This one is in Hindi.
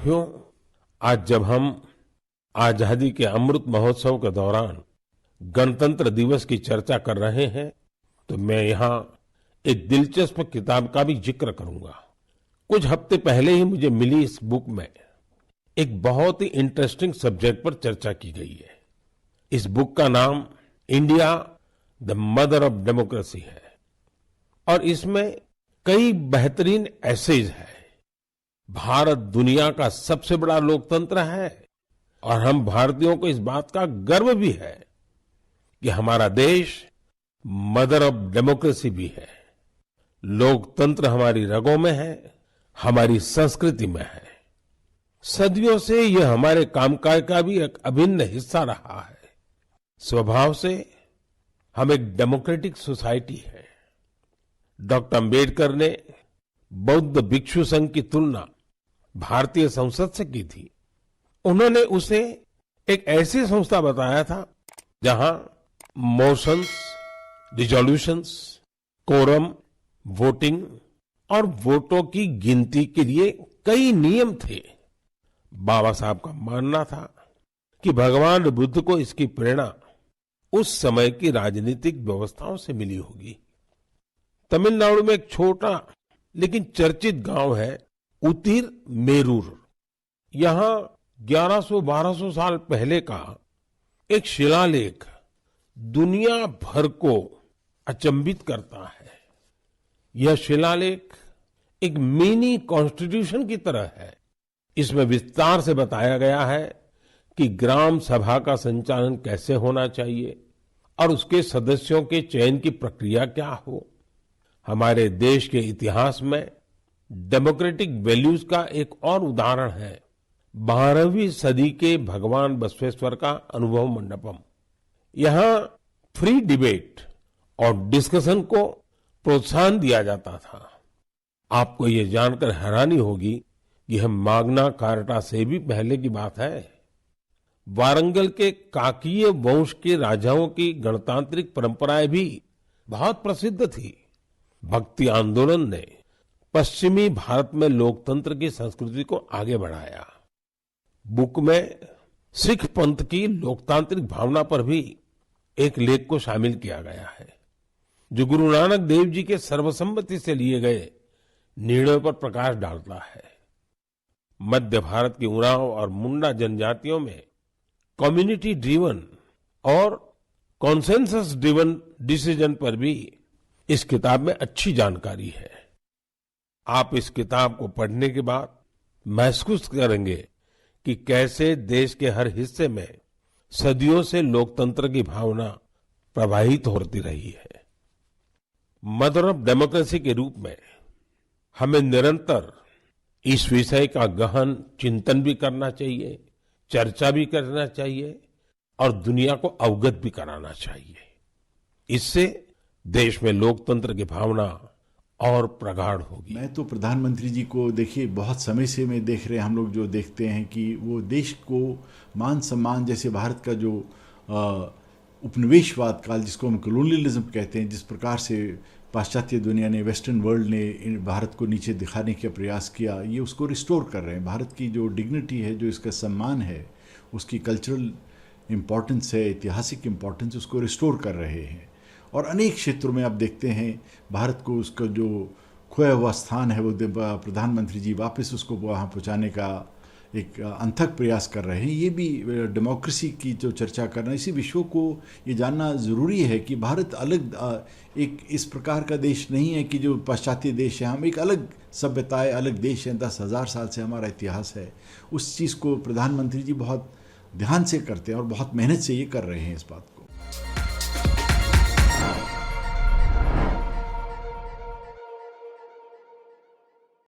साथियों, आज जब हम आजादी के अमृत महोत्सव के दौरान गणतंत्र दिवस की चर्चा कर रहे हैं, तो मैं यहाँ एक दिलचस्प किताब का भी जिक्र करूंगा। कुछ हफ्ते पहले ही मुझे मिली इस बुक में एक बहुत ही इंटरेस्टिंग सब्जेक्ट पर चर्चा की गई है। इस बुक का नाम India the mother of democracy है और इसमें कई बेहतरीन एसेज है। भारत दुनिया का सबसे बड़ा लोकतंत्र है और हम भारतीयों को इस बात का गर्व भी है कि हमारा देश मदर ऑफ डेमोक्रेसी भी है। लोकतंत्र हमारी रगों में है, हमारी संस्कृति में है। सदियों से यह हमारे कामकाज का भी एक अभिन्न हिस्सा रहा है। स्वभाव से हम एक डेमोक्रेटिक सोसाइटी है। डॉक्टर अंबेडकर ने बौद्ध भिक्षु संघ की तुलना भारतीय संसद से की थी। उन्होंने उसे एक ऐसी संस्था बताया था जहां मोशंस, रिजोल्यूशंस, कोरम, वोटिंग और वोटों की गिनती के लिए कई नियम थे। बाबा साहब का मानना था कि भगवान बुद्ध को इसकी प्रेरणा उस समय की राजनीतिक व्यवस्थाओं से मिली होगी। तमिलनाडु में एक छोटा लेकिन चर्चित गांव है उतिर मेरूर। यहां 1100-1200 साल पहले का एक शिलालेख दुनिया भर को अचंभित करता है। यह शिलालेख एक मिनी कॉन्स्टिट्यूशन की तरह है। इसमें विस्तार से बताया गया है कि ग्राम सभा का संचालन कैसे होना चाहिए और उसके सदस्यों के चयन की प्रक्रिया क्या हो। हमारे देश के इतिहास में डेमोक्रेटिक वैल्यूज का एक और उदाहरण है 12वीं सदी के भगवान बसवेश्वर का अनुभव मंडपम। यहाँ फ्री डिबेट और डिस्कशन को प्रोत्साहन दिया जाता था। आपको ये जानकर हैरानी होगी कि यह माग्ना कार्टा से भी पहले की बात है। वारंगल के काकीय वंश के राजाओं की गणतांत्रिक परंपराएं भी बहुत प्रसिद्ध थी। भक्ति आंदोलन ने पश्चिमी भारत में लोकतंत्र की संस्कृति को आगे बढ़ाया। बुक में सिख पंथ की लोकतांत्रिक भावना पर भी एक लेख को शामिल किया गया है, जो गुरु नानक देव जी के सर्वसम्मति से लिए गए निर्णयों पर प्रकाश डालता है। मध्य भारत की उरांव और मुंडा जनजातियों में कम्युनिटी ड्रिवन और कॉन्सेंसस ड्रिवन डिसीजन पर भी इस किताब में अच्छी जानकारी है। आप इस किताब को पढ़ने के बाद महसूस करेंगे कि कैसे देश के हर हिस्से में सदियों से लोकतंत्र की भावना प्रवाहित होती रही है। मदर ऑफ डेमोक्रेसी के रूप में हमें निरंतर इस विषय का गहन चिंतन भी करना चाहिए, चर्चा भी करना चाहिए और दुनिया को अवगत भी कराना चाहिए। इससे देश में लोकतंत्र की भावना और प्रगाढ़ होगी। मैं तो प्रधानमंत्री जी को देखिए बहुत समय से मैं देख रहे हैं, हम लोग जो देखते हैं कि वो देश को मान सम्मान, जैसे भारत का जो उपनिवेशवाद काल जिसको हम कॉलोनियलिज्म कहते हैं, जिस प्रकार से पाश्चात्य दुनिया ने, वेस्टर्न वर्ल्ड ने भारत को नीचे दिखाने का प्रयास किया, ये उसको रिस्टोर कर रहे हैं। भारत की जो डिग्निटी है, जो इसका सम्मान है, उसकी कल्चरल इम्पोर्टेंस है, ऐतिहासिक इम्पोर्टेंस, उसको रिस्टोर कर रहे हैं। और अनेक क्षेत्रों में आप देखते हैं भारत को उसका जो खोया हुआ स्थान है वो प्रधानमंत्री जी वापस उसको वहाँ पहुँचाने का एक अनथक प्रयास कर रहे हैं। ये भी डेमोक्रेसी की जो चर्चा कर रहे हैं, इसी विश्व को ये जानना ज़रूरी है कि भारत अलग एक इस प्रकार का देश नहीं है कि जो पाश्चात्य देश है। हम एक अलग सभ्यताएं, अलग देश हैं, 10,000 साल से हमारा इतिहास है। उस चीज़ को प्रधानमंत्री जी बहुत ध्यान से करते हैं और बहुत मेहनत से ये कर रहे हैं इस बात को।